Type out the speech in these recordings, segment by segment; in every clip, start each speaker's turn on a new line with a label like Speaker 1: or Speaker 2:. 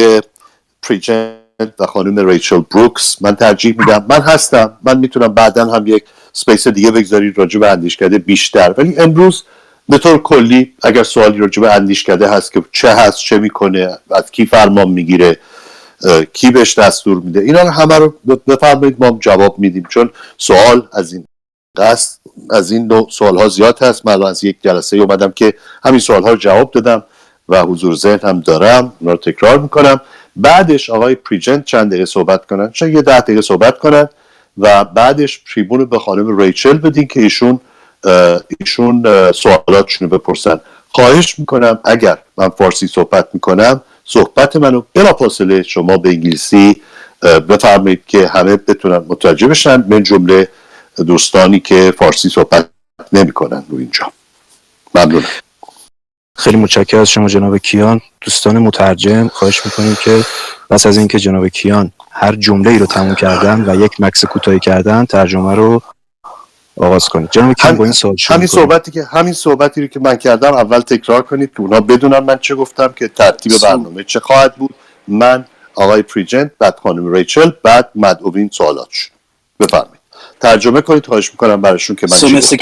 Speaker 1: آقای پریجنت و خانم ریچل بروکس، من ترجیح میدم، من هستم، من میتونم بعدا هم یک سپیس دیگه بگذارید راجع به اندیشکده بیشتر، ولی امروز به طور کلی اگر سوالی راجع به اندیشکده هست که چه هست، چه میکنه، از کی فرمان میگیره، کی بهش دستور میده، اینا رو همه رو بفرمایید ما جواب میدیم، چون سوال از این نوع سوال ها زیاد هست. من از یک جلسه اومدم که همین سوال ها رو جواب دادم و حضور ذهن هم دارم، اونا رو تکرار میکنم. بعدش آقای پریجنت چند دقیقه صحبت کنن، چون یه 10 دقیقه صحبت کنن و بعدش تریبون رو به خانم ریچل بدین که ایشون سوالاتشون رو بپرسن. خواهش میکنم اگر من فارسی صحبت میکنم صحبت منو بلافاصله شما به انگلیسی بفرمایید که همه بتونن متوجه بشن، من جمله دوستانی که فارسی صحبت نمیکنن رو اینجا. ممنونم.
Speaker 2: خیلی متشکرم از شما جناب کیان. دوستان مترجم خواهش میکنیم که پس از اینکه جناب کیان هر جمله ای رو تموم کردن و یک مکث کوتاهی کردن ترجمه رو آغاز کنید. جناب کیان با این سوال
Speaker 1: همین صحبتی رو که من کردم اول تکرار کنید که اونا بدونن من چه گفتم، که ترتیب برنامه چه خواهد بود. من، آقای پریجنت، بعد خانم ریچل، بعد مدعوین سوالاتش. بفرمایید ترجمه کنید. خواهش میکنم براشون که من
Speaker 3: So Mr.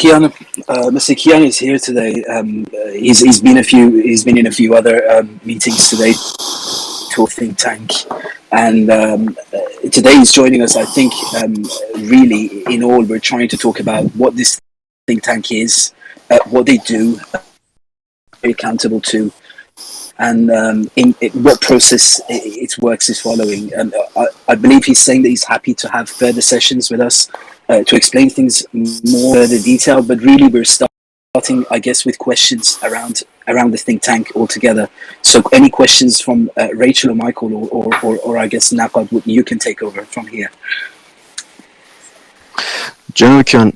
Speaker 3: Kian is here today. He's been in a few other meetings today to a think tank, and today he's joining us. I think really in all we're trying to talk about what this think tank is, what they do, very accountable to, and what process its works is following. And I believe he's saying that he's happy to have further sessions with us to explain things more in detail, but really we're starting, I guess, with questions around the think tank altogether. So any questions from Rachel or Michael or I guess Naqad, you can take over from here.
Speaker 2: جناب کیان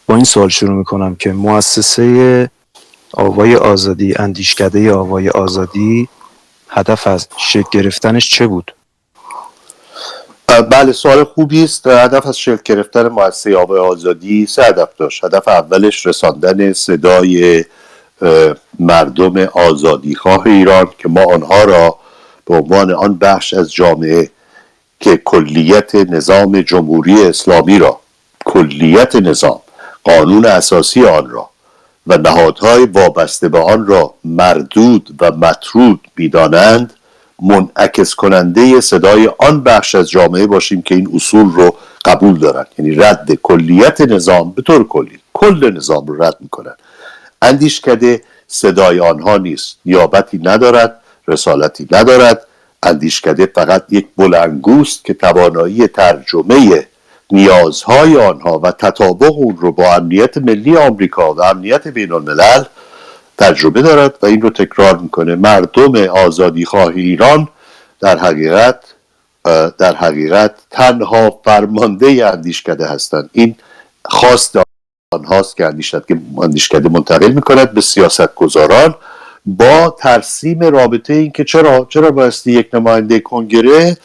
Speaker 2: با این سوال شروع میکنم که مؤسسه آوای آزادی، اندیشکده آوای آزادی، هدف از شکل گرفتنش چه بود؟
Speaker 1: بله، سوال خوبی است. هدف از شکل گرفتن مؤسسه آوای آزادی 3 هدف داشت. هدف اولش رساندن صدای مردم آزادیخواه ایران که ما آنها را به عنوان آن بخش از جامعه که کلیت نظام جمهوری اسلامی را، کلیت نظام، قانون اساسی آن را و نهادهای وابسته به آن را مردود و مطرود می‌دانند، منعکس کننده صدای آن بخش از جامعه باشیم که این اصول رو قبول دارن، یعنی رد کلیت نظام به طور کلی، کل نظام رو رد میکنن. اندیشکده صدای آنها نیست، نیابتی ندارد، رسالتی ندارد. اندیشکده فقط یک بلندگوست که توانایی ترجمه نیازهای آنها و تطابق اون رو با امنیت ملی آمریکا و امنیت بین الملل تجربه دارد و این رو تکرار میکنه. مردم آزادیخواه ایران در حقیقت تنها فرمانده اندیشکده هستند. این خواست آنهاست که اندیشکده منتقل میکند به سیاستگزاران با ترسیم رابطه این که چرا بایستی یک نماینده کنگره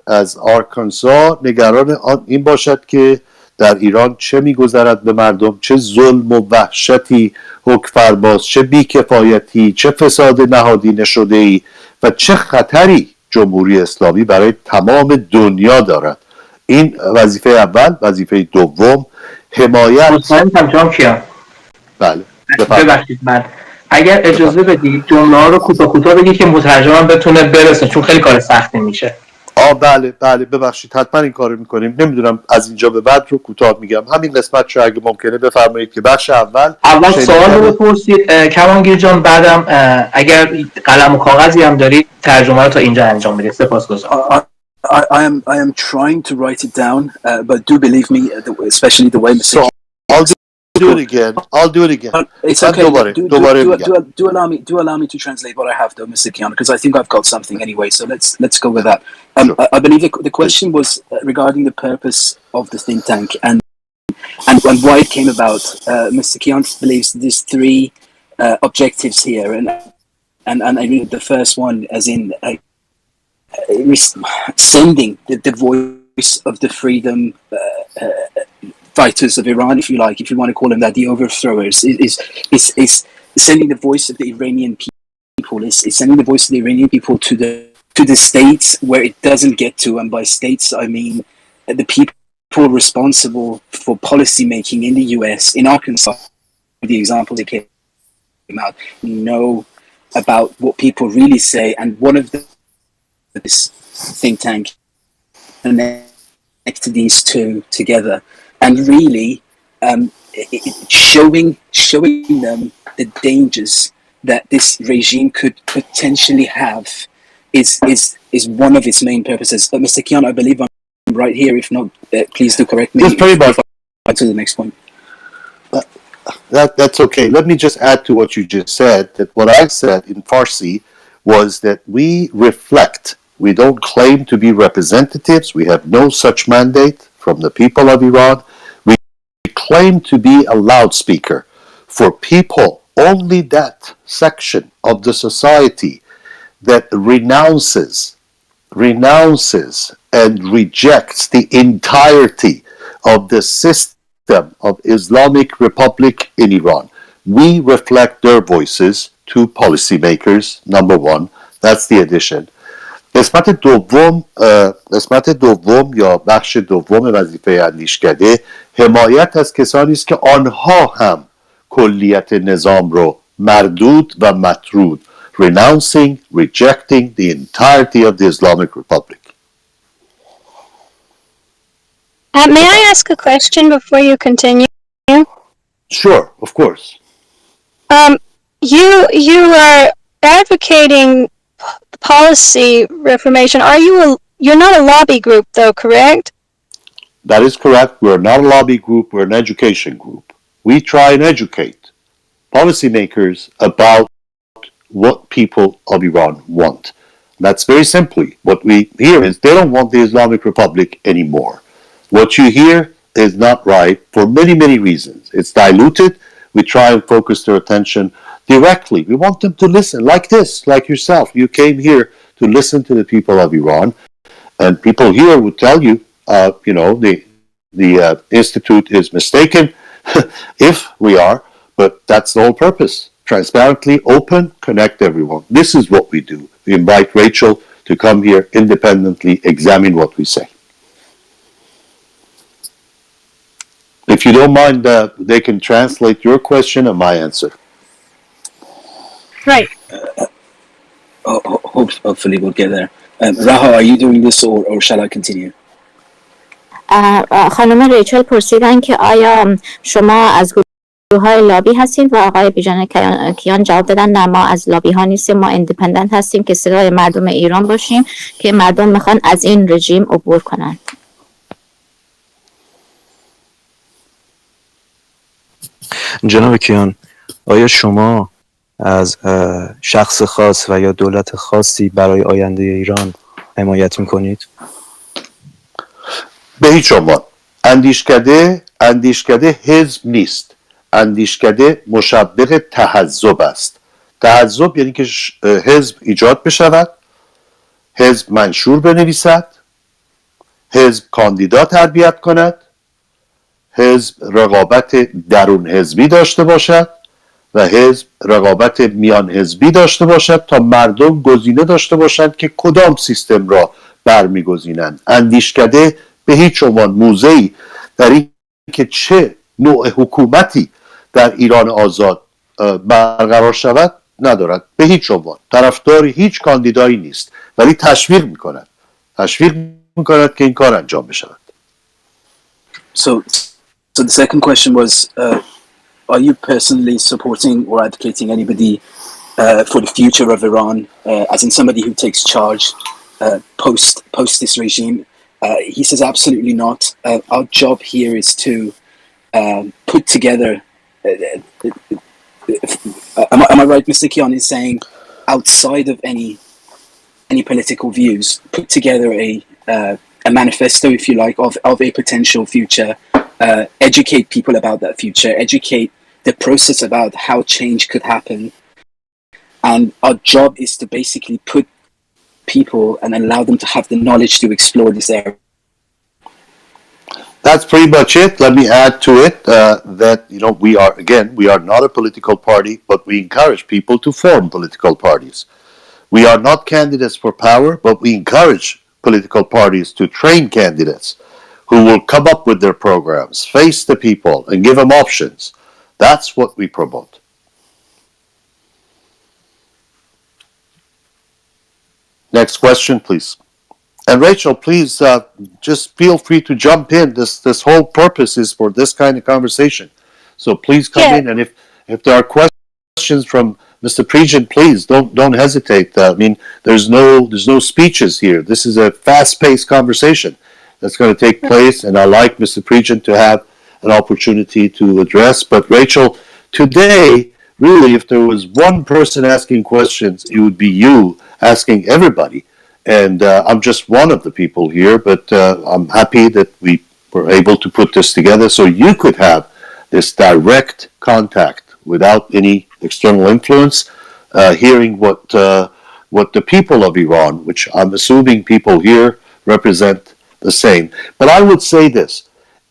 Speaker 1: از آرکانسا نگران این باشد که در ایران چه میگذرد به مردم، چه ظلم و وحشتی حکم فرماست، چه بیکفایتی، چه فساد نهادینه شده ای و چه خطری جمهوری اسلامی برای تمام دنیا دارد. این وظیفه اول. وظیفه دوم حمایت.
Speaker 4: مطمئنم جناب کیان.
Speaker 1: بله
Speaker 4: ببخشید من اگر اجازه بدید جمله ها رو کوتاه بگید که مترجمم بتونه برسه، چون خیلی کار سختی میشه.
Speaker 1: بله ببخشید، حتما این کارو میکنیم. نمیدونم از اینجا به بعد رو کوتاه میگم. همین قسمت رو اگه ممکنه بفرمایید که بخش اول
Speaker 4: سوال رو بپرسید کمانگیر جان، بعدم اگر قلم و کاغذی هم دارید ترجمه رو تا اینجا انجام بدید. سپاسگزارم.
Speaker 3: I am trying to write it down, but do believe me, especially the way Mr.
Speaker 1: I'll do it again.
Speaker 3: It's okay. Do allow me to translate what I have, though, Mr. Kian, because I think I've got something anyway. So let's go with that.
Speaker 1: Sure.
Speaker 3: I believe the question was regarding the purpose of the think tank and why it came about. Mr. Kian believes there's 3 objectives here, and I mean the first one as in sending the voice of the freedom fighters of Iran, if you want to call them that, the overthrowers, is sending the voice of the Iranian people, is sending the voice of the Iranian people to the to the states where it doesn't get to, and by states I mean the people responsible for policy making in the US, in Arkansas, the example that came out, know about what people really say, and one of this think tank connect these two together, and really showing them the dangers that this regime could potentially have is one of its main purposes. Mr. Kian, I believe I'm right here. If not, please do correct me.
Speaker 1: That's pretty much
Speaker 3: to the next point.
Speaker 1: That's okay. Let me just add to what you just said, that what I said in Farsi was that we reflect. We don't claim to be representatives. We have no such mandate from the people of Iran. We claim to be a loudspeaker for people, only that section of the society that renounces and rejects the entirety of the system of Islamic Republic in Iran. We reflect their voices to policymakers, number one. That's the addition. قسمت دوم یا بخش دوم وظیفه اندیشکده حمایت از کسانی است که آنها هم کلیت نظام رو مردود و مطرود، renouncing, rejecting the entirety of the Islamic Republic.
Speaker 5: May I ask a question before you continue?
Speaker 1: Sure, of course.
Speaker 5: You are advocating policy reformation. You're not a lobby group, though, correct?
Speaker 1: That is correct. We're not a lobby group. We're an education group. We try and educate policymakers about what people of Iran want. That's very simply what we hear is they don't want the Islamic Republic anymore. What you hear is not right for many, many reasons. It's diluted. We try and focus their attention directly. We want them to listen like this, like yourself. You came here to listen to the people of Iran, and people here would tell you, the institute is mistaken, if we are, but that's the whole purpose. Transparently, open, connect everyone. This is what we do. We invite Rachel to come here independently, examine what we say. If you don't mind, they can translate your question and my answer.
Speaker 5: Right.
Speaker 3: Hopefully we'll get there. Raha, are you doing this or shall I continue?
Speaker 6: خانم ریچل پرسیدن که آیا شما از گروه‌های لابی هستین و آقای بیژن کیان جواب دادن نه، ما از لابی ها نیستیم، ما اندیپندنت هستیم که صدای مردم ایران باشیم که مردم میخوان از این رژیم عبور کنن.
Speaker 2: جناب کیان، آیا شما از شخص خاص و یا دولت خاصی برای آینده ایران حمایت میکنید؟
Speaker 1: به هیچ عنوان. اندیشکده حزب نیست. اندیشکده مشبه تحزب است. تحزب یعنی که حزب ایجاد بشود، حزب منشور بنویسد، حزب کاندیدا تربیت کند، حزب رقابت درون حزبی داشته باشد و حزب رقابت میان حزبی داشته باشد تا مردم گزینه داشته باشند که کدام سیستم را برمیگزینند. اندیشکده به هیچ عنوان موضعی در این که چه نوع حکومتی در ایران آزاد برقرار شود ندارد. به هیچ عنوان طرفدار هیچ کاندیدایی نیست، ولی تشویق میکند که این کار انجام بشود.
Speaker 3: So the second question was, are you personally supporting or advocating anybody for the future of Iran, as in somebody who takes charge post this regime? He says absolutely not. Our job here is to put together. Am I right, Mr. Kian is saying, outside of any political views, put together a manifesto, if you like, of a potential future. Educate people about that future, educate the process about how change could happen, and our job is to basically put people and allow them to have the knowledge to explore this area.
Speaker 1: That's pretty much it. Let me add to it that we are not a political party, but we encourage people to form political parties. We are not candidates for power, but we encourage political parties to train candidates who will come up with their programs, face the people, and give them options. That's what we promote. Next question, please. And Rachel, please just feel free to jump in. This whole purpose is for this kind of conversation. So please come in, and if there are questions from Mr. Pregent, please don't hesitate. I mean, there's no speeches here. This is a fast-paced conversation that's going to take place, and I like Mr. Pregent to have an opportunity to address. But Rachel, today, really, if there was one person asking questions, it would be you asking everybody. And I'm just one of the people here, but I'm happy that we were able to put this together so you could have this direct contact without any external influence, hearing what the people of Iran, which I'm assuming people here represent the same. But I would say this: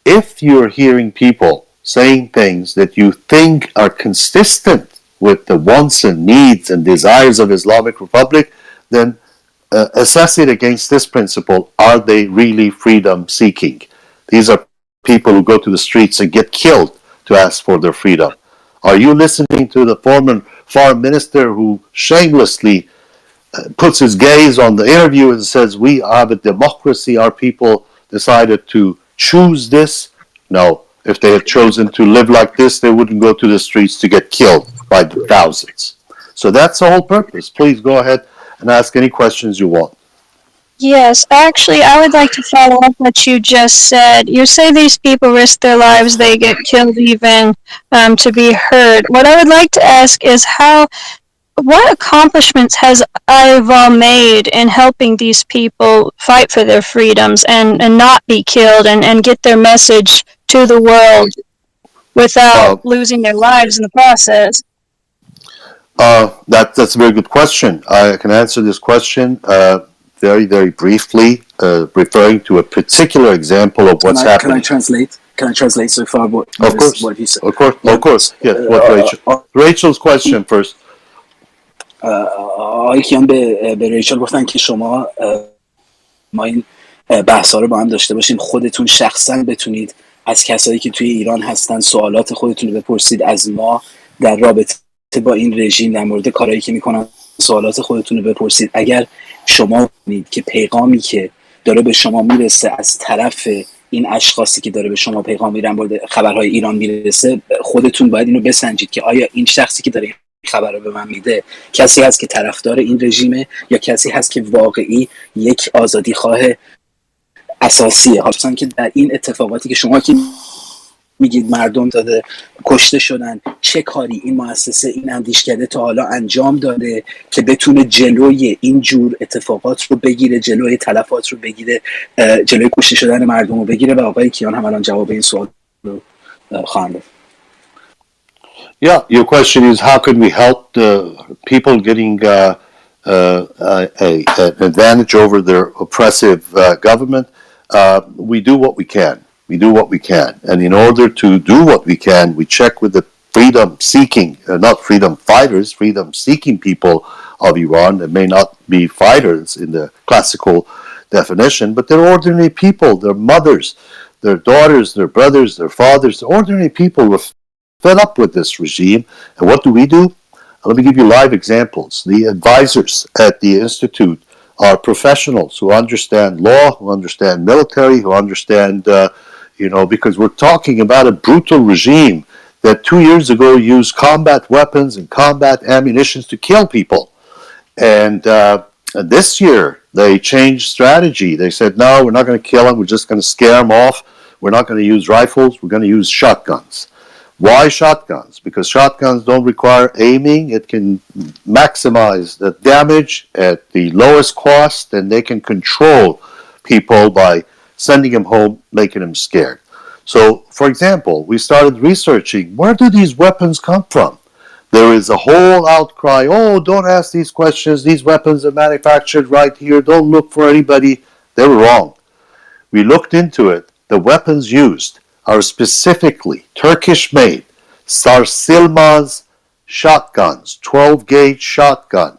Speaker 1: if you're hearing people saying things that you think are consistent with the wants and needs and desires of Islamic Republic, then assess it against this principle. Are they really freedom seeking? These are people who go to the streets and get killed to ask for their freedom. Are you listening to the former foreign minister who shamelessly puts his gaze on the interview and says, we have a democracy, our people decided to choose this? No. If they had chosen to live like this, they wouldn't go to the streets to get killed by the thousands. So that's the whole purpose. Please go ahead and ask any questions you want.
Speaker 5: Yes, actually, I would like to follow up what you just said. You say these people risk their lives, they get killed even to be heard. What I would like to ask is what accomplishments has Ayva made in helping these people fight for their freedoms and not be killed and get their message to the world without losing their lives in the process?
Speaker 1: That's a very good question. I can answer this question very, very briefly, referring to a particular example of what's happening.
Speaker 3: Can I translate so far what he said?
Speaker 1: Of course. Yes, Rachel's question first.
Speaker 3: آقای کیان به ریچل گفتن که شما ما این بحثا رو با هم داشته باشیم، خودتون شخصا بتونید از کسایی که توی ایران هستن سوالات خودتون رو بپرسید، از ما در رابطه با این رژیم در مورد کارهایی که میکنن سوالات خودتون رو بپرسید. اگر شما می‌بینید که پیغامی که داره به شما میرسه از طرف این اشخاصی که داره به شما پیغام میدن مورد خبرهای ایران میرسه، خودتون باید اینو بسنجید که آیا این شخصی که داره خبر رو به من میده کسی هست که طرفدار این رژیمه یا کسی هست که واقعی یک آزادی خواه اساسیه. خصوصا که در این اتفاقاتی که شما که میگید مردم داده کشته شدن، چه کاری این مؤسسه، این اندیشکده تا حالا انجام داده که بتونه جلوی این جور اتفاقات رو بگیره، جلوی تلفات رو بگیره، جلوی کشته شدن مردم رو بگیره؟ و آقای کیان هم الان جواب این سوال رو خواهند داد.
Speaker 1: Yeah, your question is how can we help the people getting an advantage over their oppressive government? We do what we can. And in order to do what we can, we check with the freedom-seeking, not freedom fighters, freedom-seeking people of Iran. They may not be fighters in the classical definition, but they're ordinary people. They're mothers, their daughters, their brothers, their fathers. They're ordinary people who are fed up with this regime. And what do? Let me give you live examples. The advisors at the Institute are professionals who understand law, who understand military, who understand, because we're talking about a brutal regime that 2 years ago used combat weapons and combat ammunition to kill people. And this year, they changed strategy. They said, no, we're not going to kill them. We're just going to scare them off. We're not going to use rifles. We're going to use shotguns. Why shotguns? Because shotguns don't require aiming. It can maximize the damage at the lowest cost, and they can control people by sending them home, making them scared. So, for example, we started researching, where do these weapons come from? There is a whole outcry, don't ask these questions. These weapons are manufactured right here. Don't look for anybody. They were wrong. We looked into it. The weapons used are specifically Turkish-made Sarsılmaz shotguns, 12-gauge shotgun,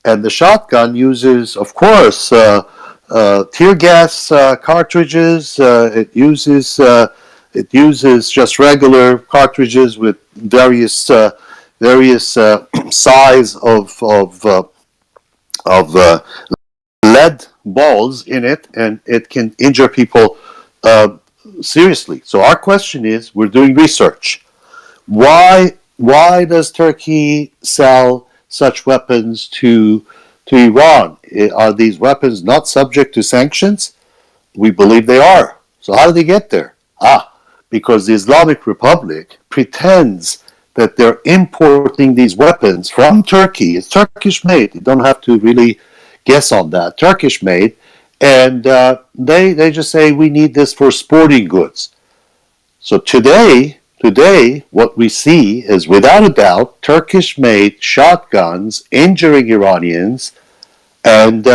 Speaker 1: And the shotgun uses, of course, tear gas cartridges. It uses just regular cartridges with various size of lead balls in it, and it can injure people seriously. So our question is, we're doing research. Why does Turkey sell such weapons to Iran? Are these weapons not subject to sanctions? We believe they are. So how do they get there? Because the Islamic Republic pretends that they're importing these weapons from Turkey. It's Turkish made. You don't have to really guess on that. Turkish made. And they just say, we need this for sporting goods. So today, what we see is, without a doubt, Turkish-made shotguns injuring Iranians, and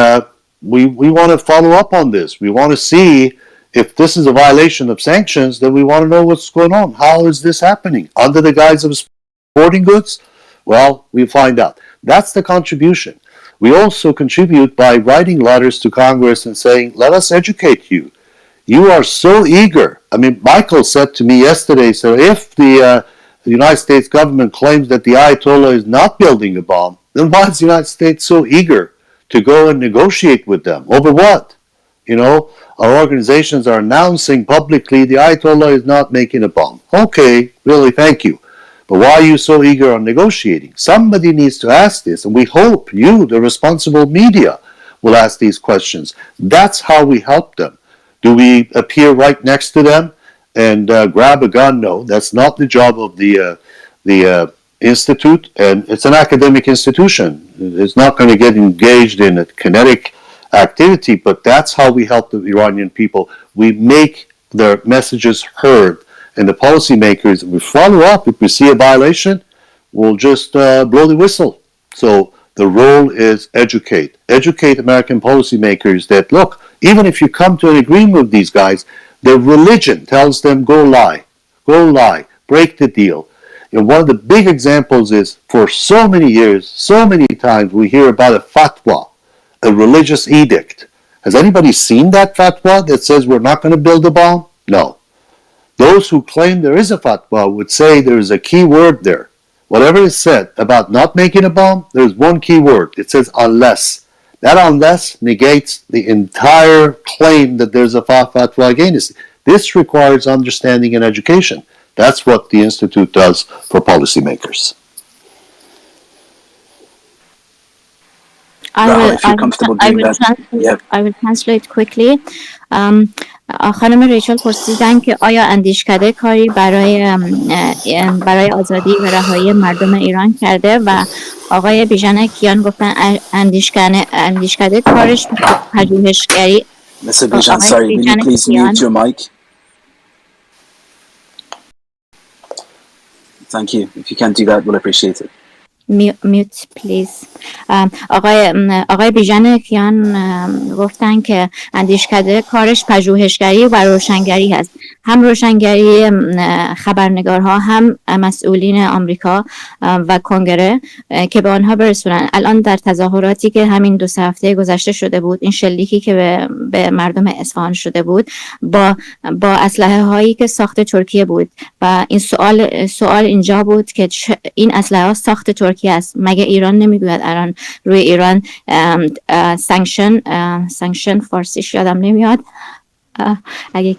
Speaker 1: we want to follow up on this. We want to see if this is a violation of sanctions. Then we want to know what's going on. How is this happening? Under the guise of sporting goods? Well, we'll find out. That's the contribution. We also contribute by writing letters to Congress and saying, let us educate you. You are so eager. I mean, Michael said to me yesterday, so if the United States government claims that the Ayatollah is not building a bomb, then why is the United States so eager to go and negotiate with them? Over what? You know, our organizations are announcing publicly the Ayatollah is not making a bomb. Okay, really, thank you. But why are you so eager on negotiating? Somebody needs to ask this, and we hope you, the responsible media, will ask these questions. That's how we help them. Do we appear right next to them and grab a gun? No, that's not the job of the institute, and it's an academic institution. It's not going to get engaged in a kinetic activity, but that's how we help the Iranian people. We make their messages heard, and the policymakers, if we follow up, if we see a violation, we'll just blow the whistle. So the role is educate American policymakers that, look, even if you come to an agreement with these guys, their religion tells them go lie, break the deal. And one of the big examples is, for so many years, so many times, we hear about a fatwa, a religious edict. Has anybody seen that fatwa that says we're not going to build a bomb? No. Those who claim there is a fatwa would say there is a key word there. Whatever is said about not making a bomb, there's one key word. It says unless. That unless negates the entire claim that there's a fatwa against it. This requires understanding and education. That's what the Institute does for policymakers.
Speaker 6: I will translate quickly. خانم ریچل پرسیدن که آیا اندیشکده کاری برای آزادی و رهایی مردم ایران کرده و آقای بیژن کیان گفتن اندیشکده کارش پژوهشگری.
Speaker 3: Mr. Bijan, sorry, will you please mute your mic? Thank you. If you can do that, we'll appreciate it.
Speaker 6: Mute please. آقای بیژن کیان گفتن که اندیشکده کارش پژوهشگری و روشنگری هست، هم روشنگری خبرنگارها، هم مسئولین آمریکا و کنگره که به آنها برسونن. الان در تظاهراتی که همین 2 هفته گذشته شده بود، این شلیکی که به مردم اصفهان شده بود با اسلحه هایی که ساخت ترکیه بود و این سوال اینجا بود که این اسلحه ها ساخت ترکیه است. مگه ایران نمیگوید الان روی ایران سانکشن فارسیش یادم نمیاد، اگه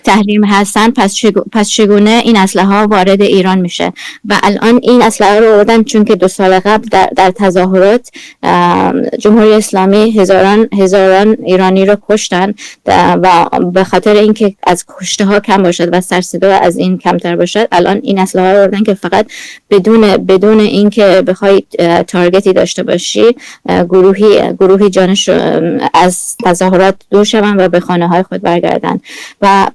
Speaker 6: تحریم هستن، پس چگونه این اسلحه ها وارد ایران میشه؟ و الان این اسلحه رو آوردن چون که 2 سال قبل در تظاهرات جمهوری اسلامی هزاران ایرانی رو کشتن و به خاطر اینکه از کشته ها کم باشد و سر صدا از این کمتر باشد، الان این اسلحه رو آوردن که فقط بدون اینکه بخوای تارگتی داشته باشی، گروهی جانش از تظاهرات دور شوند و به خانه های خود برگردن. و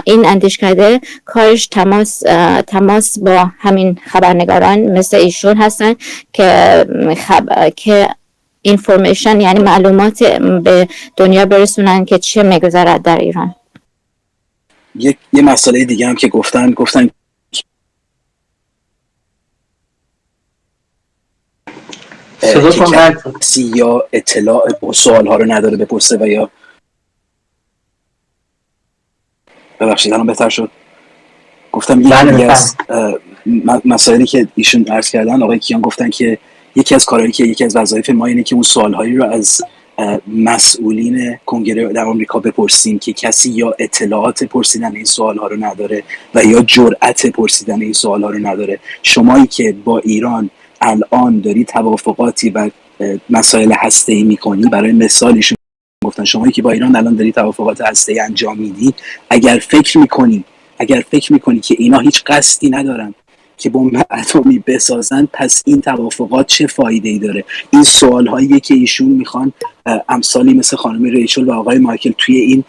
Speaker 6: این اندیشکده کارش تماس با همین خبرنگاران مثل ایشون هستن که اینفورمیشن، یعنی معلومات به دنیا برسونن که چه میگذرد در ایران.
Speaker 3: یه مسئله دیگه هم که گفتن
Speaker 4: صداتون
Speaker 3: کسی یا اطلاع سوالها رو نداره بپرسه و یا ببخشید الان بهتر شد. گفتم یکی از مسائلی که ایشون عرض کردن، آقای کیان گفتن که یکی از کارهایی که یکی از وظایف ما اینه که اون سوالهایی رو از مسئولین کنگره در آمریکا بپرسیم که کسی یا اطلاعات پرسیدن این سوالها رو نداره و یا جرأت پرسیدن این سوالها رو نداره. شمایی که با ایران الان داری توافقاتی و مسائل هسته‌ای میکنی، برای مثالیشون گفتن شمایی که با ایران الان داری توافقات هسته‌ای انجام میدی، اگر فکر میکنی که اینا هیچ قصدی ندارن که بمب اتمی بسازن، پس این توافقات چه فایده‌ای داره؟ این سوال‌هایی که ایشون میخوان امثالی مثل خانم ریچل و آقای مایکل توی این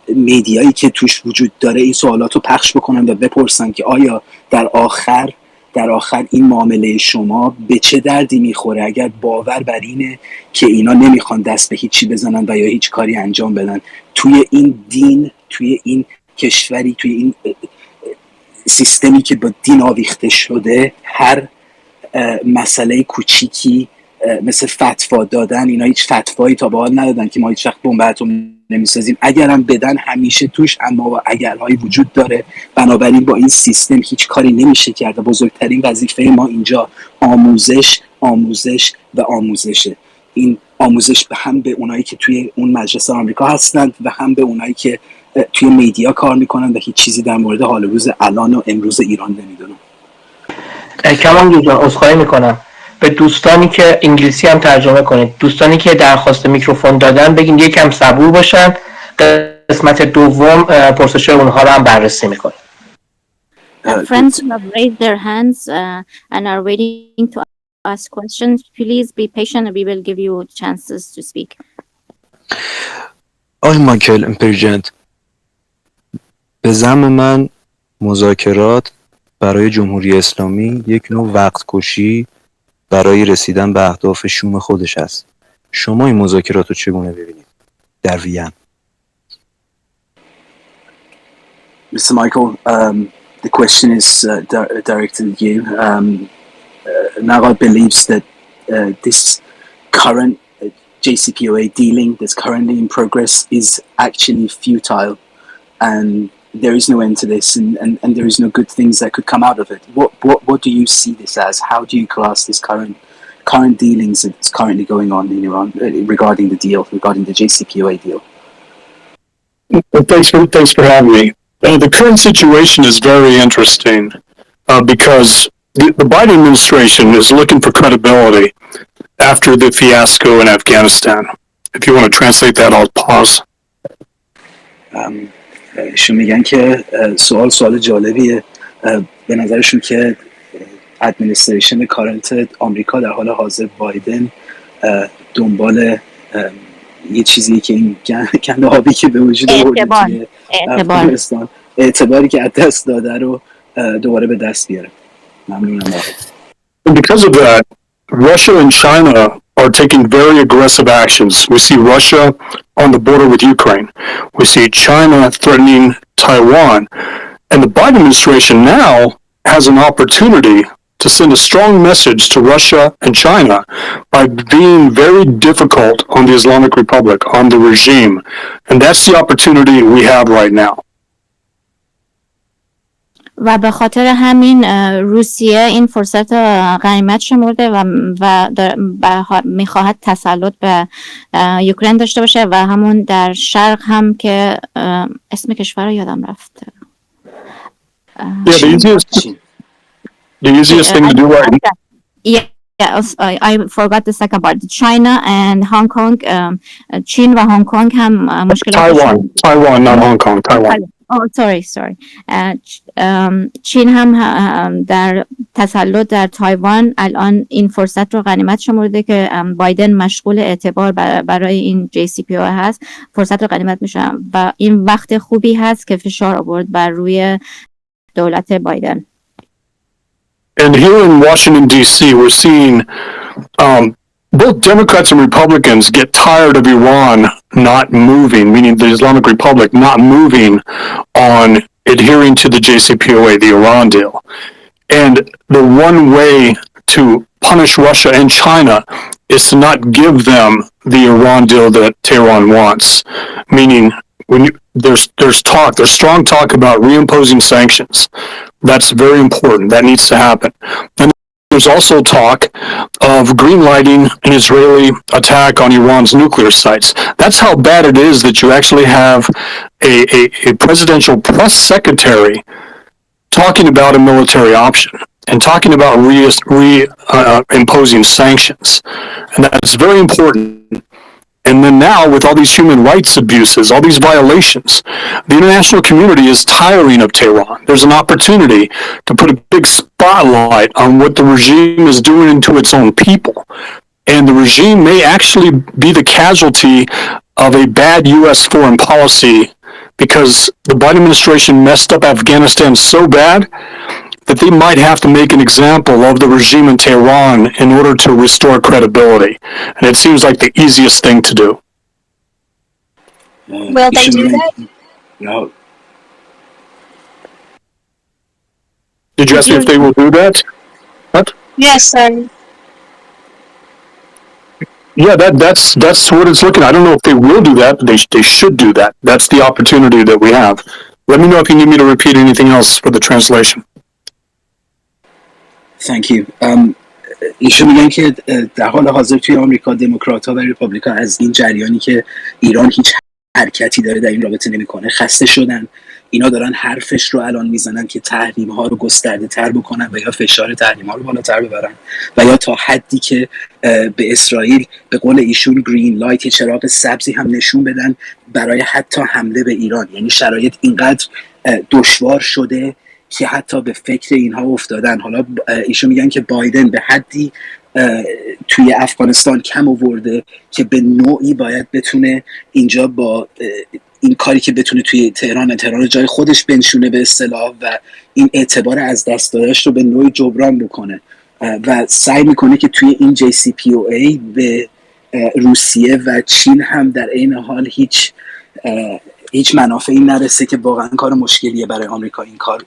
Speaker 3: میدیایی که توش وجود داره این سوالات رو پخش بکنن و بپرسن که آیا در آخر این معامله شما به چه دردی میخوره اگر باور بر اینه که اینا نمیخوان دست به هیچی بزنن و یا هیچ کاری انجام بدن. توی این دین، توی این کشوری، توی این سیستمی که با دین آویخته شده، هر مسئله کوچیکی مثل فتوا دادن، اینا هیچ فتوایی تا به حال ندادن که ما هیچ وقت بمب اتم نمیسازیم. اگرم بدن همیشه توش اما و اگرهایی وجود داره. بنابراین با این سیستم هیچ کاری نمیشه کرد. بزرگترین وظیفه ما اینجا آموزش و آموزشه. این آموزش هم به اونایی که توی اون مجلس آمریکا هستند و هم به اونایی که توی میدیا کار میکنن و هیچ چیزی در مورد حال روز الان و امروز ایران نمیدونن.
Speaker 4: کمان جان عذرخواهی میکنم، به دوستانی که انگلیسی هم ترجمه کنید، دوستانی که درخواست میکروفون دادن بگین یکم صبور باشن، قسمت دوم پرسش اونها رو هم بررسی میکنیم.
Speaker 6: Friends who have raised their hands and are waiting to ask questions, please be patient and we will give you chances to speak.
Speaker 2: آقای مایکل امپریجنت، به زعم من مذاکرات برای جمهوری اسلامی یک نوع وقت کشی برای رسیدن به اهداف شوم خودش است. شما این مذاکرات رو چگونه ببینید در وین؟
Speaker 3: Mr. Michael, the question is directed at you. Naga believes that this current JCPOA dealing that's currently in progress is actually futile, and there is no end to this, and there is no good things that could come out of it. What do you see this as? How do you class this current dealings that's currently going on in Iran regarding the deal, regarding the JCPOA deal?
Speaker 7: Well, thanks for having me. The current situation is very interesting because the Biden administration is looking for credibility after the fiasco in Afghanistan. If you want to translate that, I'll pause.
Speaker 3: شون میگن که سوال جالبیه. به نظرشون که ادمنستریشن کارنت آمریکا در حال حاضر بایدن دنبال یه چیزی که این گند آبی که به وجود آورده توی افغانستان، اعتباری که از دست داده رو دوباره به دست بیاره. ممنونم.
Speaker 7: Because of that, Russia and China are taking very aggressive actions. We see Russia on the border with Ukraine. We see China threatening Taiwan. And the Biden administration now has an opportunity to send a strong message to Russia and China by being very difficult on the Islamic Republic, on the regime. And that's the opportunity we have right now.
Speaker 6: و به خاطر همین روسیه این فرصت غنیمت شمرده و میخواهد تسلط به اوکراین داشته باشه و همون در شرق هم که اسم کشور رو یادم رفت.
Speaker 7: The easiest thing to do right now.
Speaker 6: Yeah, I forgot the second part. China and Hong Kong, چین و هنگ کنگ هم مشکلات
Speaker 7: Taiwan, not Hong Kong, Taiwan.
Speaker 6: sorry. چین هم در تسلط در تایوان الان این فرصت رو غنیمت شمرده که بایدن مشغول اعتبار برای این JCPOA هست، فرصت رو غنیمت میشه و این وقت خوبی هست که فشار آورد بر روی دولت بایدن.
Speaker 7: And here in Washington, D.C., we're seeing both Democrats and Republicans get tired of Iran not moving, meaning the Islamic Republic not moving on adhering to the JCPOA, the Iran deal. And the one way to punish Russia and China is to not give them the Iran deal that Tehran wants. Meaning, when there's strong talk about reimposing sanctions. That's very important. That needs to happen. And there's also talk of greenlighting an Israeli attack on Iran's nuclear sites. That's how bad it is that you actually have a presidential press secretary talking about a military option and talking about imposing sanctions. And that's very important. And then now, with all these human rights abuses, all these violations, the international community is tiring of Tehran. There's an opportunity to put a big spotlight on what the regime is doing to its own people. And the regime may actually be the casualty of a bad U.S. foreign policy because the Biden administration messed up Afghanistan so bad that they might have to make an example of the regime in Tehran in order to restore credibility. And it seems like the easiest thing to do.
Speaker 5: Will they do that?
Speaker 3: No.
Speaker 7: Did you ask me if they will do that? What?
Speaker 5: Yes, sir.
Speaker 7: Yeah, that's what it's looking. I don't know if they will do that, but they should do that. That's the opportunity that we have. Let me know if you need me to repeat anything else for the translation.
Speaker 3: Thank you. ایشون میگن که در حال حاضر توی آمریکا دموکرات‌ها و ریپابلیکا از این جریانی که ایران هیچ حرکتی داره در این رابطه نمیکنه خسته شدن. اینا دارن حرفش رو الان میزنن که تحریم ها رو گسترده تر بکنن و یا فشار تحریم ها رو بالاتر ببرن و یا تا حدی که به اسرائیل به قول ایشون گرین لایت، چراغ سبزی هم نشون بدن برای حتی حمله به ایران. یعنی شرایط اینقدر دشوار شده که حتی به فکر اینها افتادن. حالا ایشون میگن که بایدن به حدی توی افغانستان کم آورده که به نوعی باید بتونه اینجا با این کاری که بتونه توی تهران جای خودش بنشونه به اصطلاح و این اعتبار از دست دادهش رو به نوعی جبران بکنه و سعی میکنه که توی این JCPOA به روسیه و چین هم در عین حال هیچ منافعی نرسه که واقعا کار مشکلیه برای آمریکا. این کار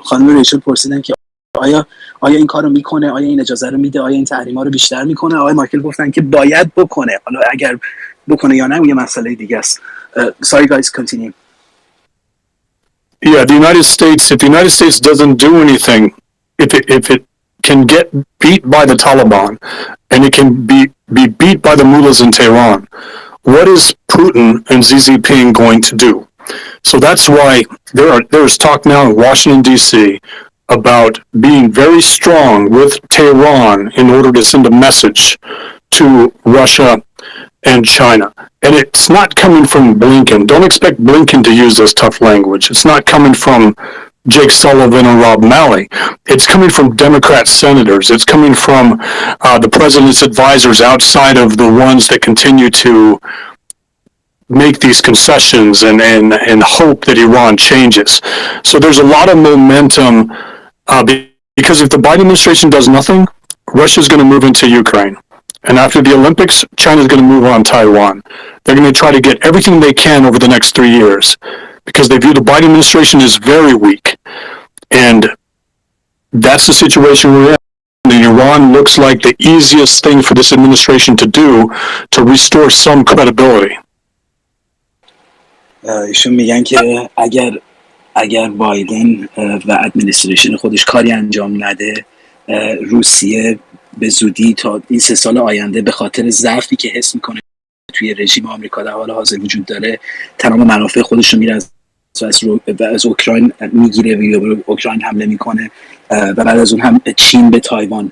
Speaker 3: خانم ریچل پرسیدن که آیا این کارو میکنه، آیا این اجازه رو میده، آیا این تحریما رو بیشتر میکنه. آقای مایکل گفتن که باید بکنه، حالا اگر بکنه یا نه یه مسئله دیگه است. Sorry guys, continue.
Speaker 7: Yeah, if the United States doesn't do anything, if it can get beat by the Taliban and it can be beat by the mullahs in Tehran, what is Putin and Xi Jinping going to do? So that's why there's talk now in Washington, D.C. about being very strong with Tehran in order to send a message to Russia and China. And it's not coming from Blinken. Don't expect Blinken to use this tough language. It's not coming from Jake Sullivan or Rob Malley. It's coming from Democrat senators. It's coming from the president's advisors outside of the ones that continue to make these concessions and hope that Iran changes. So there's a lot of momentum because if the Biden administration does nothing, Russia's going to move into Ukraine. And after the Olympics, China's going to move on Taiwan. They're going to try to get everything they can over the next 3 years because they view the Biden administration as very weak. And that's the situation we're in. And Iran looks like the easiest thing for this administration to do to restore some credibility.
Speaker 3: ایشون میگن که اگر بایدن و ادمنستریشن خودش کاری انجام نده، روسیه به زودی تا این 3 سال آینده به خاطر ضعفی که حس میکنه توی رژیم آمریکا در حال حاضر وجود داره تمام منافع خودش رو میره از اوکراین میگیره و به اوکراین حمله میکنه و بعد از اون هم چین به تایوان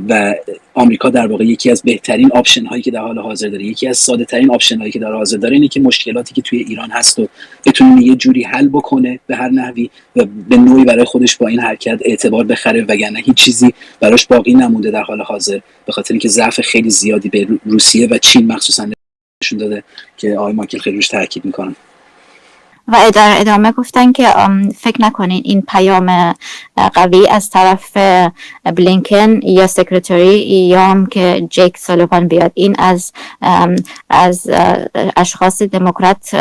Speaker 3: و آمریکا در واقع یکی از بهترین آپشن هایی که در حال حاضر داره، یکی از ساده ترین آپشن هایی که در حال حاضر داره اینه که مشکلاتی که توی ایران هست و بتونه یه جوری حل بکنه به هر نحوی و به نوعی برای خودش با این حرکت اعتبار بخره، وگرنه هیچ چیزی براش باقی نمونده در حال حاضر به خاطر اینکه ضعف خیلی زیادی به روسیه و چین مخصوصا نشون داده که آقای مایکل خیلی روش تاکید میکنن.
Speaker 6: و در ادامه گفتن که فکر نکنین این پیام قوی از طرف بلینکن یا سکرتری یا هم که جیک سالیوان بیاد، این از اشخاص دموکرات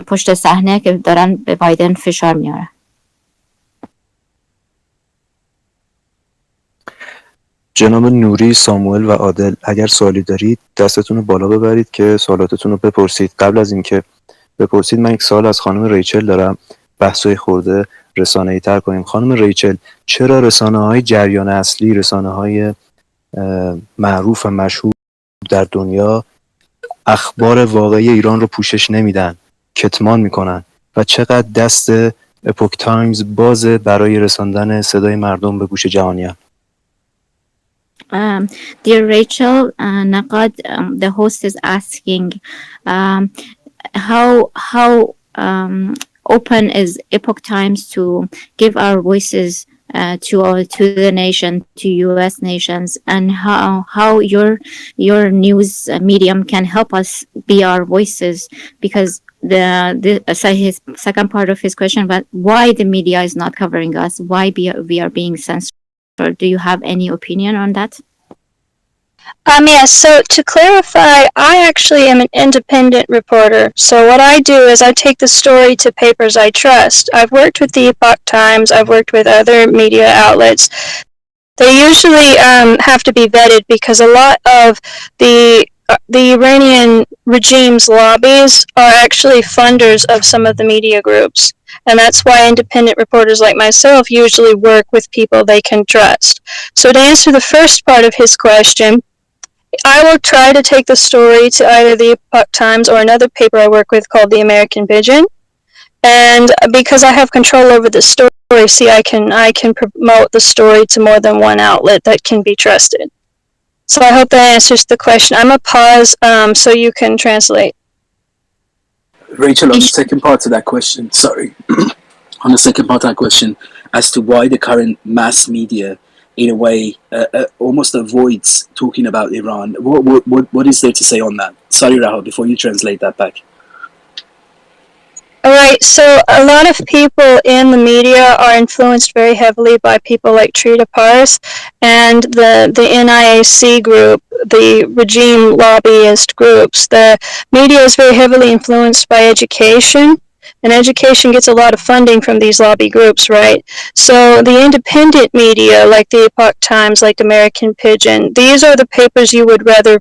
Speaker 6: پشت صحنه که دارن به بایدن فشار میارن.
Speaker 2: جناب نوری، ساموئل و عادل، اگر سوالی دارید دستتون رو بالا ببرید که سوالاتتون رو بپرسید. قبل از اینکه بپرسید من یک سوال از خانم ریچل دارم، بحثای خورده رسانه‌ای تر کنیم. خانم ریچل، چرا رسانه‌های جریان اصلی، رسانه‌های معروف و مشهور در دنیا اخبار واقعی ایران رو پوشش نمیدن، کتمان میکنن و چقدر دست اپوک تایمز بازه برای رساندن صدای مردم به گوش جهانیان؟
Speaker 6: Dear Rachel, Naqad, the host is asking how open is Epoch Times to give our voices to the nation, to U.S. nations, and how your news medium can help us be our voices, because his second part of his question, but why the media is not covering us, why we are being censored. Do you have any opinion on that?
Speaker 5: Yes, so to clarify, I actually am an independent reporter. So what I do is I take the story to papers I trust. I've worked with the Epoch Times, I've worked with other media outlets. They usually have to be vetted because a lot of the Iranian regime's lobbies are actually funders of some of the media groups. And that's why independent reporters like myself usually work with people they can trust. So to answer the first part of his question, I will try to take the story to either the Epoch Times or another paper I work with called the American Pigeon. And because I have control over the story, see, I can promote the story to more than one outlet that can be trusted. So I hope that answers the question. I'm going to pause so you can translate.
Speaker 3: Rachel, on the second part of that question, sorry, on the second part of that question, as to why the current mass media, in a way, almost avoids talking about Iran, what is there to say on that? Sorry, Rahul, before you translate that back.
Speaker 5: All right, so a lot of people in the media are influenced very heavily by people like Trita Parse and the NIAC group, the regime lobbyist groups. The media is very heavily influenced by education, and education gets a lot of funding from these lobby groups, right? So the independent media, like the Epoch Times, like American Pigeon, these are the papers you would rather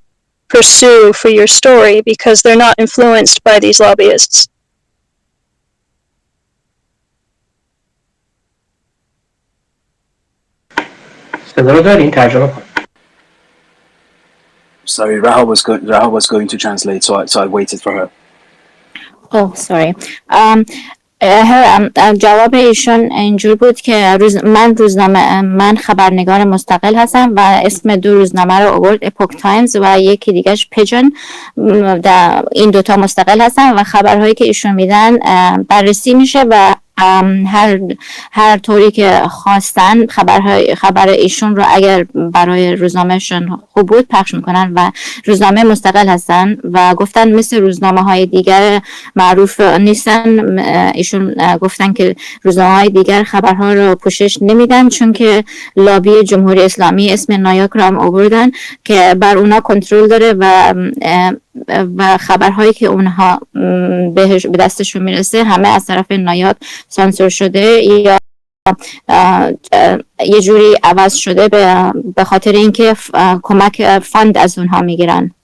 Speaker 5: pursue for your story because they're not influenced by these lobbyists.
Speaker 4: صدا رو دارین؟ ترجمه کن.
Speaker 3: Sorry, Rahul was going to translate, so I waited for her.
Speaker 6: Oh, sorry. جواب ایشون اینجور بود که من خبرنگار مستقل هستم و اسم دو روزنامه رو آورد، اپوک تایمز و یکی دیگهش پیجن. این دوتا مستقل هستن و خبرهایی که ایشون میدن بررسی میشه و هر طوری که خواستن خبر ایشون رو اگر برای روزنامهشون خوب بود پخش میکنن و روزنامه مستقل هستن و گفتن مثل روزنامه های دیگر معروف نیستن. ایشون گفتن که روزنامه های دیگر خبرها رو پوشش نمیدن چون که لابی جمهوری اسلامی اسم نایاک رو هم آوردن که بر اونا کنترل داره و خبرهایی که اونها به دستشون میرسه همه از طرف نایاک سانسور شده یا یه جوری عوض شده به خاطر اینکه کمک فاند از اونها میگیرن.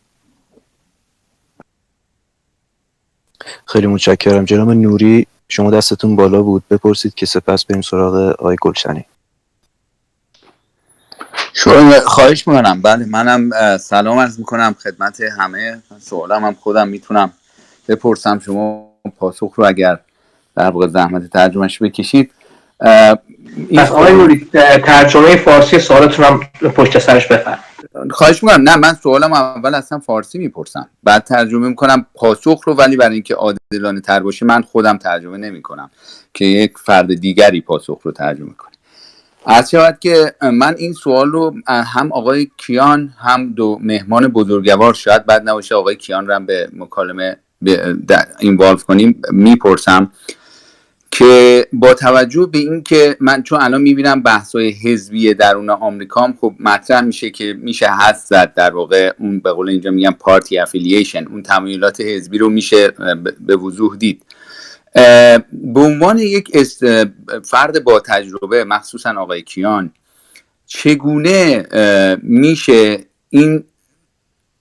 Speaker 2: خیلی متشکرم. جناب نوری، شما دستتون بالا بود، بپرسید که سپس بریم سراغ آقای گلشنی.
Speaker 8: خواهش میکنم. بله، منم سلام عرض میکنم خدمت همه. سوالم هم خودم میتونم بپرسم، شما پاسخ رو اگر در واقع زحمت ترجمهش بکشید.
Speaker 4: پس آقای نوری ترجمه فارسی سوالتون هم پشت سرش بفرمایید.
Speaker 8: خواهش میکنم. نه، من سوالم اول اصلا فارسی میپرسم، بعد ترجمه میکنم پاسخ رو، ولی برای اینکه عادلانه تر باشه من خودم ترجمه نمیکنم که یک فرد دیگری پاسخ رو ترجمه کنه. عرض شود که من این سوال رو هم آقای کیان هم دو مهمان بزرگوار، شاید بد نباشه آقای کیان رو هم به مکالمه اینوالو کنیم، میپرسم که با توجه به این که من چون الان میبینم بحث‌های حزبی درون آمریکا خب مطرح میشه که میشه حدس زد در واقع اون به قول اینجا میگن پارتی افیلیشن، اون تمایلات حزبی رو میشه به وضوح دید. به عنوان یک فرد با تجربه، مخصوصا آقای کیان، چگونه میشه این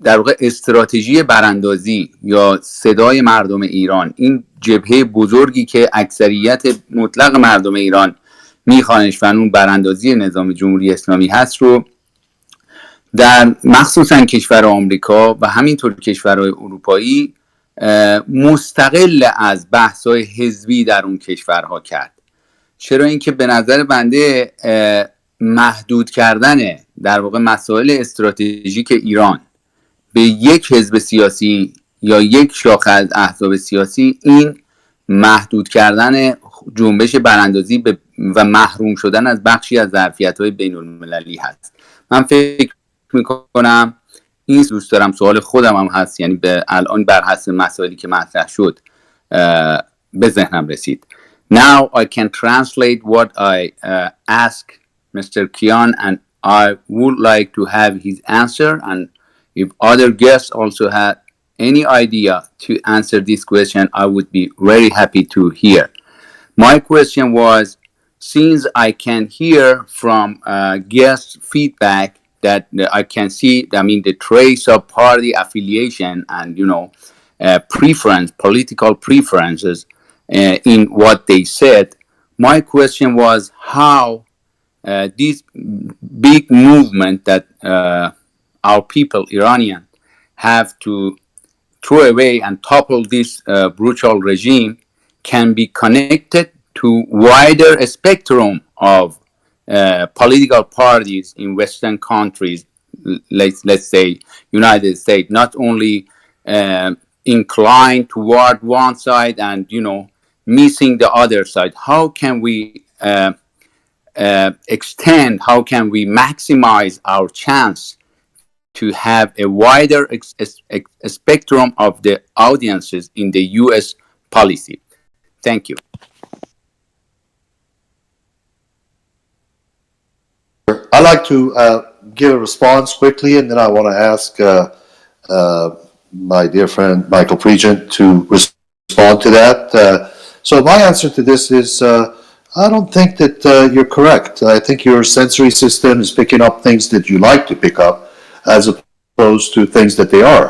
Speaker 8: در واقع استراتژی براندازی یا صدای مردم ایران، این جبهه بزرگی که اکثریت مطلق مردم ایران میخوانش و اون براندازی نظام جمهوری اسلامی هست رو در مخصوصا کشور آمریکا و همینطور کشورهای اروپایی مستقل از بحث‌های حزبی در اون کشورها کرد. چرا اینکه به نظر بنده محدود کردن در واقع مسائل استراتژیک ایران به یک حزب سیاسی یا یک شاخه از احزاب سیاسی، این محدود کردن جنبش براندازی و محروم شدن از بخشی از ظرفیت‌های بین‌المللی هست. من فکر میکنم این دوست دارم سوال خودم هم هست، یعنی به الان بر حسب مسائلی که مطرح شد به ذهنم رسید. Now I can translate what I ask Mr. Kian, and I would like to have his answer, and if other guests also had any idea to answer this question, I would be very happy to hear. My question was, since I can hear from guest feedback that I can see, I mean, the trace of party affiliation and, you know, preference, political preferences in what they said, my question was how this big movement that our people, Iranian, have to throw away and topple this brutal regime can be connected to wider spectrum of political parties in Western countries, let's say United States, not only inclined toward one side and, you know, missing the other side. How can we extend, how can we maximize our chance to have a wider spectrum of the audiences in the U.S. policy? Thank you.
Speaker 1: I'd like to give a response quickly, and then I want to ask my dear friend Michael Pregent to respond to that. So my answer to this is I don't think that you're correct. I think your sensory system is picking up things that you like to pick up as opposed to things that they are.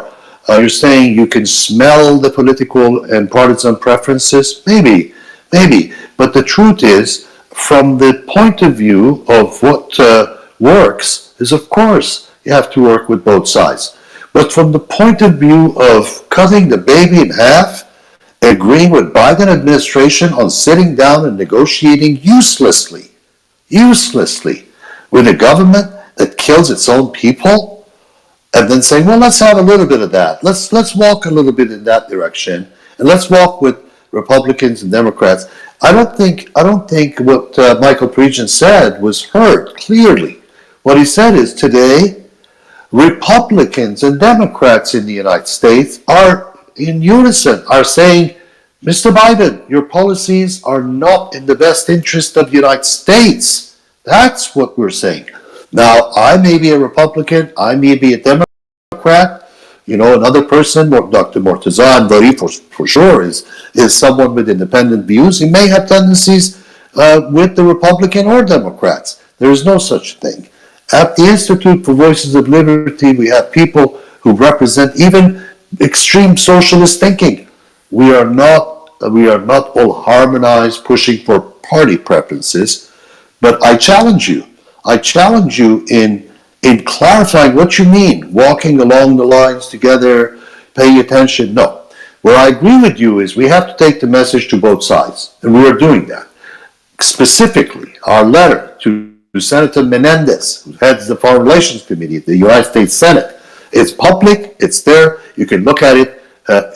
Speaker 1: You're saying you can smell the political and partisan preferences? Maybe. But the truth is, from the point of view of what works, is of course you have to work with both sides. But from the point of view of cutting the baby in half, agreeing with Biden administration on sitting down and negotiating uselessly with a government that kills its own people, and then saying, well, let's have a little bit of that. Let's walk a little bit in that direction, and let's walk with Republicans and Democrats. I don't think what Michael Pregent said was heard clearly. What he said is today, Republicans and Democrats in the United States are in unison, are saying, Mr. Biden, your policies are not in the best interest of the United States. That's what we're saying. Now, I may be a Republican, I may be a Democrat. You know, another person, Dr. Mortaza Andari, for sure, is someone with independent views. He may have tendencies with the Republican or Democrats. There is no such thing. At the Institute for Voices of Liberty, we have people who represent even extreme socialist thinking. We are not all harmonized, pushing for party preferences. But I challenge you in clarifying what you mean, walking along the lines together, paying attention. No. Where I agree with you is we have to take the message to both sides, and we are doing that. Specifically, our letter to Senator Menendez, who heads the Foreign Relations Committee at the United States Senate, it's public, it's there, you can look at it.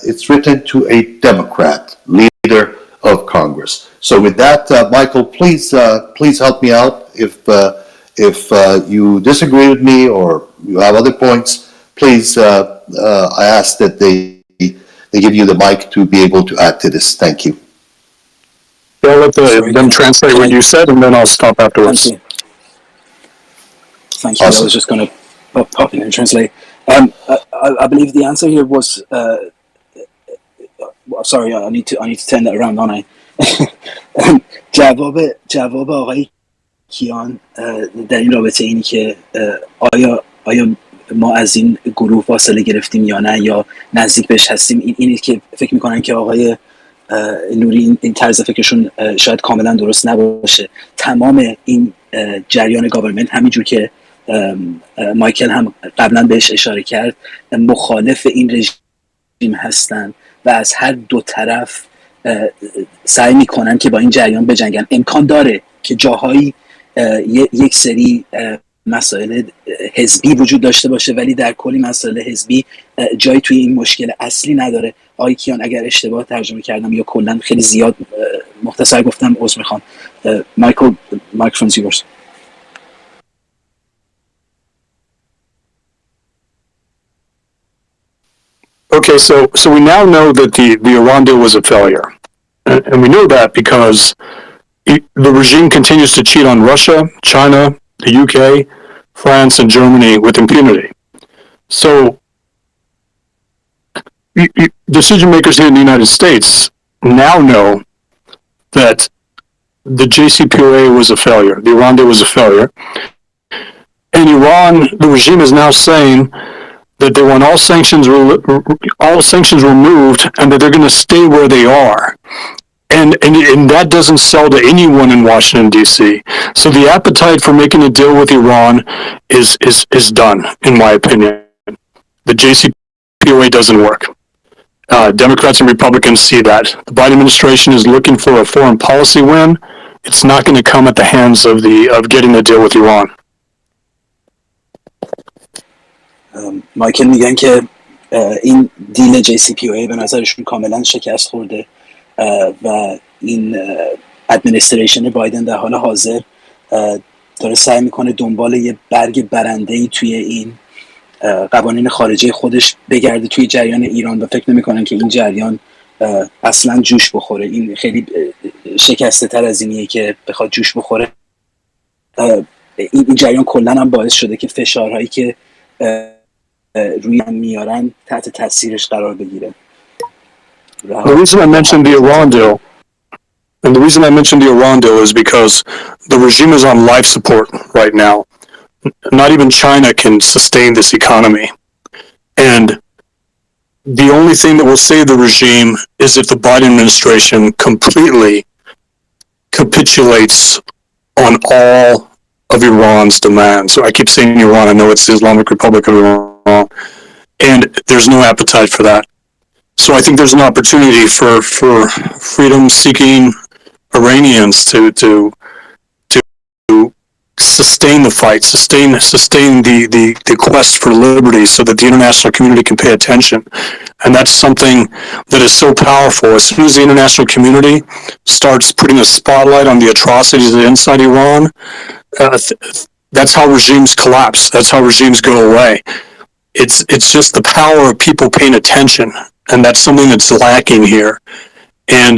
Speaker 1: It's written to a Democrat, leader of Congress. So with that, Michael, please help me out. If you disagree with me or you have other points, please, I ask that they give you the mic to be able to add to this. Thank you.
Speaker 7: I'll let them translate what you said, and then I'll stop afterwards.
Speaker 3: Thank you. Awesome. I was just going to pop in and translate. I believe the answer here was. Sorry, I need to turn that around, don't I? جواب آقای کیان در این رابطه اینی که آیا ما از این گروه فاصله گرفتیم یا نه، یا نزدیک بهش هستیم. اینی که فکر میکنن که آقای نوری این طرز فکرشون شاید کاملا درست نباشه. تمام این جریان گاورمنت، همینجور که مایکل هم قبلا بهش اشاره کرد، مخالف این رژیم هستن و از هر دو طرف سعی میکنن که با این جریان بجنگن. امکان داره که جاهایی یک سری مسائل حزبی وجود داشته باشه، ولی در کلی مسائل حزبی جایی توی این مشکل اصلی نداره. آقای کیان اگر اشتباه ترجمه کردم یا کلا خیلی زیاد مختصر گفتم عذر میخوام. مایکروفون یورز.
Speaker 7: Okay, so we now know that the Iran deal was a failure. And we know that because the regime continues to cheat on Russia, China, the UK, France, and Germany with impunity. So decision makers here in the United States now know that the JCPOA was a failure, the Iran deal was a failure. And Iran, the regime is now saying that they want all sanctions removed and that they're going to stay where they are. And that doesn't sell to anyone in Washington, D.C. So the appetite for making a deal with Iran is done, in my opinion. The JCPOA doesn't work. Democrats and Republicans see that. The Biden administration is looking for a foreign policy win. It's not going to come at the hands of getting a deal with Iran.
Speaker 3: مایکل میگن که این دیل JCPOA به نظرشون کاملا شکست خورده و این ادمنستریشن بایدن در حال حاضر داره سعی میکنه دنبال یه برگ برنده‌ای توی این قوانین خارجی خودش بگرده توی جریان ایران و فکر نمیکنن که این جریان اصلا جوش بخوره. این خیلی شکسته تر از اینیه که بخواد جوش بخوره. این جریان کلا هم باعث شده که فشارهایی که روی هم میارن تحت تاثیرش قرار بگیره.
Speaker 7: The reason I mentioned the Iran deal is because the regime is on life support right now. Not even China can sustain this economy. And the only thing that will save the regime is if the Biden administration completely capitulates on all of Iran's demands. So I keep saying Iran, I know it's the Islamic Republic of Iran. And there's no appetite for that. So I think there's an opportunity for freedom-seeking Iranians to sustain the fight, sustain the quest for liberty, so that the international community can pay attention. And that's something that is so powerful. As soon as the international community starts putting a spotlight on the atrocities inside Iran, that's how regimes collapse. That's how regimes go away. It's just the power of people paying attention, and that's something that's lacking here. And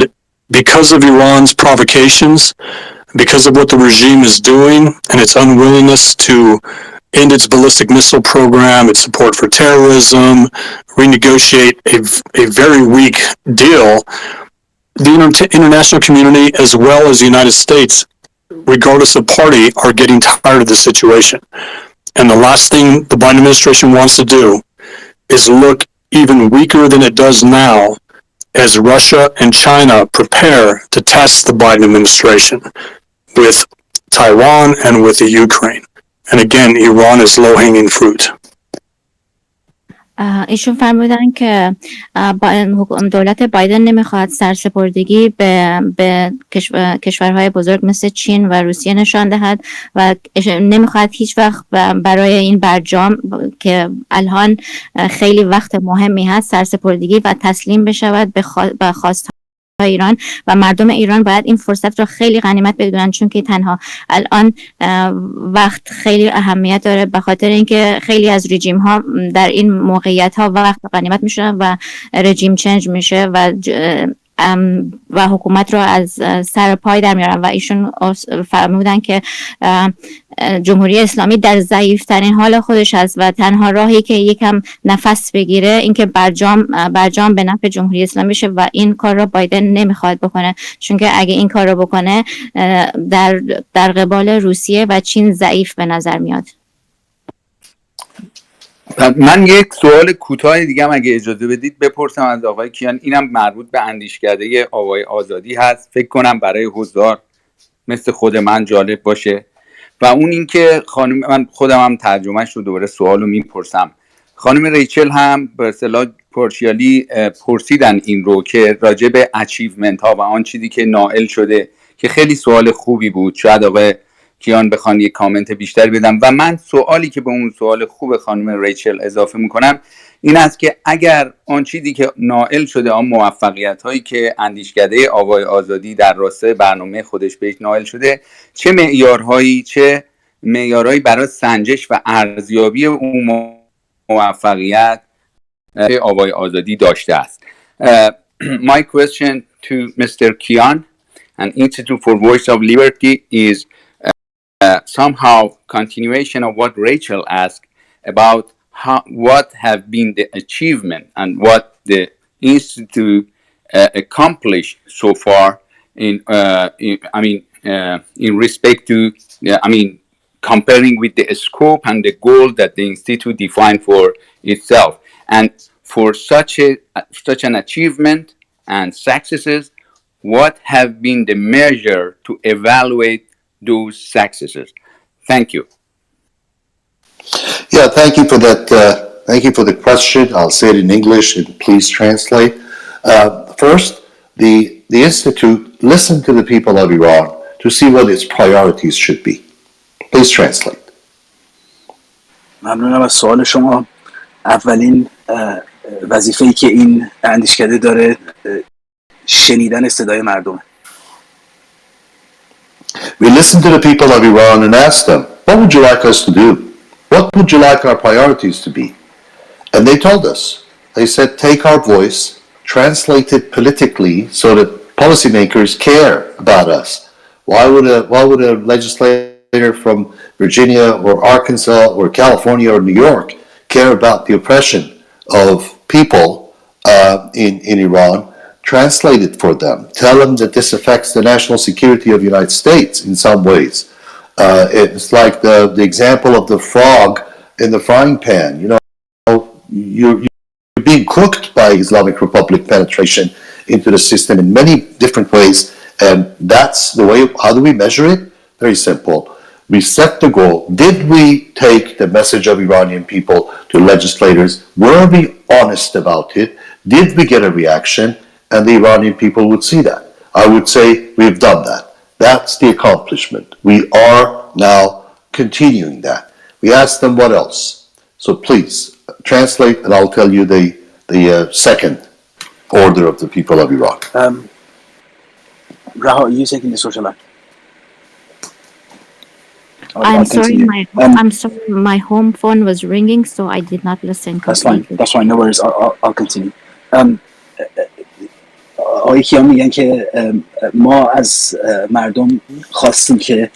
Speaker 7: because of Iran's provocations, because of what the regime is doing and its unwillingness to end its ballistic missile program, its support for terrorism, renegotiate a very weak deal, the international community as well as the United States, regardless of party, are getting tired of the situation. And the last thing the Biden administration wants to do is look even weaker than it does now as Russia and China prepare to test the Biden administration with Taiwan and with the Ukraine. And again, Iran is low-hanging fruit.
Speaker 6: ایشون فرمودن که دولت بایدن نمیخواد سرسپردگی به کشورهای بزرگ مثل چین و روسیه نشان دهد و نمیخواد هیچ وقت برای این برجام که الان خیلی وقت مهمی هست سرسپردگی و تسلیم بشود به خواست ایران و مردم ایران باید این فرصت رو خیلی غنیمت بدونن، چون که تنها الان وقت خیلی اهمیت داره، به خاطر اینکه خیلی از رژیم ها در این موقعیت ها وقت غنیمت میشن و رژیم چنج میشه و و حکومت رو از سر پای در میارن و ایشون فرمودن که جمهوری اسلامی در ضعیفترین حال خودش است و تنها راهی که یکم نفس بگیره این که برجام به نفع جمهوری اسلامی شه و این کار رو بایدن نمیخواد بکنه، چون که اگه این کار رو بکنه در قبال روسیه و چین ضعیف به نظر میاد.
Speaker 8: من یک سوال کوتاه دیگه هم اگه اجازه بدید بپرسم از آقای کیان، اینم مربوط به اندیشکده آوای آزادی هست، فکر کنم برای حضار مثل خود من جالب باشه و اون این که خانم، من خودم هم ترجمهش رو دوباره سوالو میپرسم، خانم ریچل هم به اصطلاح پارشیالی پرسیدن این رو که راجع به اچیومنت ها و آن چیزی که نائل شده که خیلی سوال خوبی بود، شاید آقای کیان بخوان یک کامنت بیشتر بدم و من سوالی که به اون سوال خوب خانم ریچل اضافه میکنم این است که اگر آن چیزی که نائل شده، آن موفقیت هایی که اندیشکده آوای آزادی در راستای برنامه خودش بهش نائل شده، چه معیارهایی برای سنجش و ارزیابی اون موفقیت آوای آزادی داشته است. My question to Mr. Kian and Institute for Voice of Liberty is somehow continuation of what Rachel asked about what have been the achievement and what the Institute accomplished so far in respect to comparing with the scope and the goal that the Institute defined for itself. And for such an achievement and successes, what have been the measure to evaluate those successes? Thank you.
Speaker 1: Yeah, thank you for that. Thank you for the question. I'll say it in English and please translate. First, the Institute listened to the people of Iran to see what its priorities should be. Please translate.
Speaker 3: ممنونم از سوال شما. اولین وظیفه‌ای که این اندیشکده داره شنیدن صدای مردمه.
Speaker 1: We listened to the people of Iran and asked them, what would you like us to do? What would you like our priorities to be? And they told us. They said, take our voice, translate it politically so that policymakers care about us. Why would a legislator from Virginia or Arkansas or California or New York care about the oppression of people in Iran? Translate it for them. Tell them that this affects the national security of the United States in some ways. It's like the example of the frog in the frying pan. You know, you're being cooked by Islamic Republic penetration into the system in many different ways. And that's the way. How do we measure it? Very simple. We set the goal. Did we take the message of Iranian people to legislators? Were we honest about it? Did we get a reaction? And the Iranian people would see that. I would say we've done that. That's the accomplishment. We are now continuing that. We asked them what else. So please translate, and I'll tell you the second order of the people of Iraq.
Speaker 3: Raha, you taking the social line?
Speaker 6: I'm sorry, my home phone was ringing, so I did not listen completely.
Speaker 3: That's fine. No worries. I'll continue. آقای کیان میگن که ما از مردم خواستیم که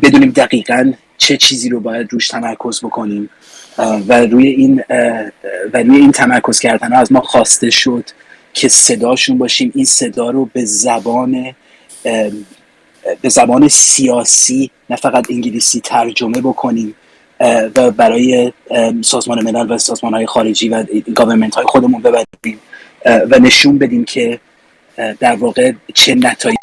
Speaker 3: بدونیم دقیقاً چه چیزی رو باید روش تمرکز بکنیم و روی این تمرکز کردن از ما خواسته شد که صداشون باشیم، این صدا رو به زبان سیاسی نه فقط انگلیسی ترجمه بکنیم و برای سازمان ملل و سازمان‌های خارجی و گاورمنت‌های خودمون ببریم و نشون بدیم که در واقع چه نتایجی